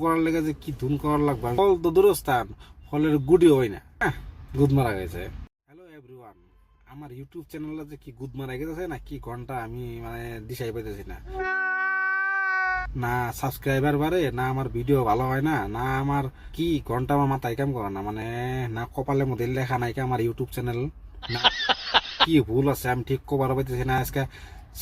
করার লেগে যে কি ধুন করার লাগবে, ফল তো দূরস্থান, ফলের গুড়ি হয় না, গুদ মারা গেছে। হ্যালো এভরিওয়ান, আমার ইউটিউব চ্যানেলটা যে কি গুদ মারা গেছে না, কি ঘন্টা আমি মানে দিশাই পাইতেছি না। না সাবস্ক্রাইবার বাড়ে, না আমার ভিডিও ভালো হয় না, না আমার কি ঘন্টা আমার মাথায় কাম করে না, মানে না কপালের মধ্যে লেখা নাই আমার ইউটিউব চ্যানেল, না কি ভুল আছে আমি ঠিক কবার পাইতেছি না। আজকে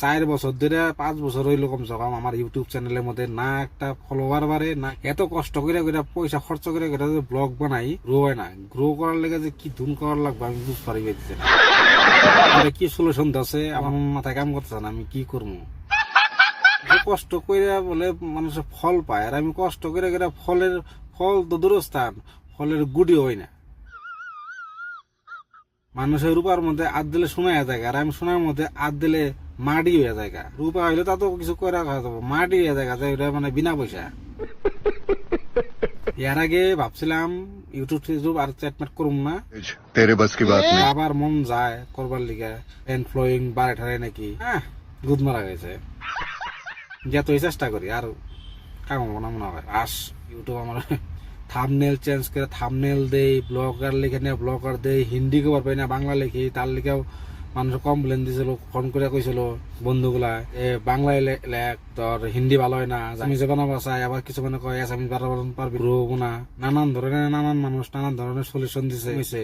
4 বছর ধরে 5 বছর হইলো কমসে কম আমার ইউটিউব চ্যানেলের মধ্যে না একটা ফলোয়ার বাড়ে, না এত কষ্ট করে পয়সা খরচ করে ব্লগ বানাই, গ্রো হয় না। গ্রো করার লেগে যে কি ধুন করার লাগবে আমি বুঝতে পারি পাইতেছি না। কি সলিউশন আছে আমার মাথায় কাম করতেছে না, আমি কি করবো? কষ্ট করে বলে মানুষের ফল পায়, আর আমি কষ্ট করে ফল তো দূরস্থান, ফলের গুড়ি হয় না। মানুষের রূপার মধ্যে আদ দিলে শোনা যায়, আর আমি শোনার মধ্যে আদ দিলে মাটি হয়ে যায়। রূপা হইলে তা তো কিছু করে রাখা যাবো, মাটি হয়ে যায় মানে বিনা পয়সা। এর আগে ভাবছিলাম ইউটিউব আর চ্যাটম্যাট করুম না, আবার মন যায় করবার লিগে এন্ড ফ্লোয়িং বাড়ে ঠারে নাকি, গুদ মারা গেছে। যতই চেষ্টা করি আর কাম না মনে হয়। ইউটিউব আমার থাম্বনেল চেঞ্জ করে থাম্বনেল দেই, ব্লগার লিখে নিয়ে ব্লগার দেই, হিন্দি খবর পাই না বাংলা লিখি, তার লিখেও মানুষ কমপ্লেন দিয়েছিল, ফোন করে কইছিল বন্ধুগুলা বাংলায় লেখ, তোর হিন্দি ভালো হয় না, আমি যে বানাবো চাই, আবার কিছু মানে কয় আমি পারবি না। নানান ধরনের মানুষ নানান ধরনের সলিউশন দিছে।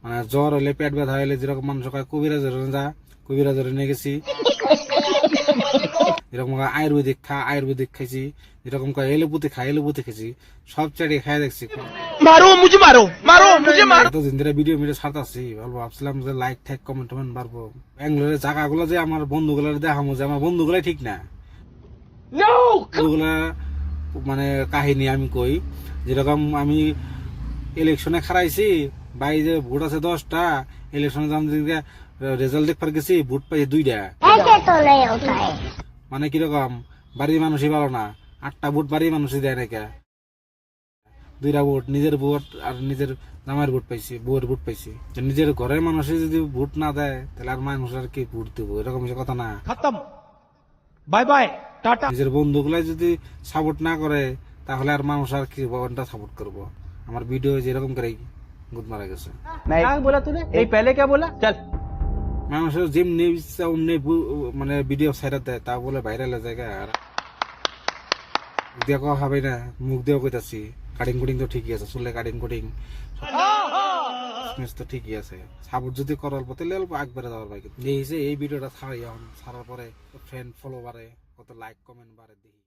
মানে জ্বর হলে পেট ব্যথা হলে যেরকম মানুষ কয় কবিরাজের যা, কবিরাজের নিয়ে গেছি। যেরকম আয়ুর্বেদিক খাইছি, যেরকম এলোপুতি খাইছি, সব চাড়িয়ে খাই দেখছি। এতদিন ধরে ভিডিও ছাড়তাছি, ভাবছিলাম যে লাইক ঠেক কমেন্ট বাড়বো। ব্যাঙ্গালোরের জায়গাগুলো যে আমার বন্ধুগুলার দেখামো যে আমার বন্ধুগুলাই ঠিক না, বন্ধুগুলা মানে কাহিনী আমি কই। যেরকম আমি ইলেকশনে খারাইছি, বাই যে ভোট আছে 10টা, ইলেকশনে রেজাল্ট দেখবার গেছি, ভোট পাইছি 2টা। মানে কিরকম বাড়ির মানুষই ভালো না, 8টা ভোট বাড়ির মানুষই দেয় নাকি, 2টা ভোট নিজের ভোট আর নিজের জামাইয়ের ভোট পাইছি, বউয়ের ভোট পাইছি। নিজের ঘরের মানুষই যদি ভোট না দেয় তাহলে আর মানুষ আর কি ভোট দেবো? এরকম কথা না। খতম, বাই বাই, টাটা। নিজের বন্ধুগুলাই যদি সাপোর্ট না করে তাহলে আর মানুষ আর কি সাপোর্ট করবো? আমার ভিডিও যেরকম করে গুদ মারা গেছে। মানুষের যেমনি ইচ্ছা অমনি মানে ভিডিও সাইড দেয়, তা বলে ভাইরাল জায়গা। আর দেখো হবে না, মুখ দিয়েও কইতাছি, কাটিং কুটিং তো ঠিকই আছে, চুলে কাটিং কুটিং তো ঠিকই আছে। সাপোর্ট যদি করার পর তাহলে অল্প আগবারে যাওয়ার ভাই। এই ভিডিওটা ছাড়ার পরে ফ্রেন্ড ফলো বাড়ে, কত লাইক কমেন্ট বাড়ে দেখি।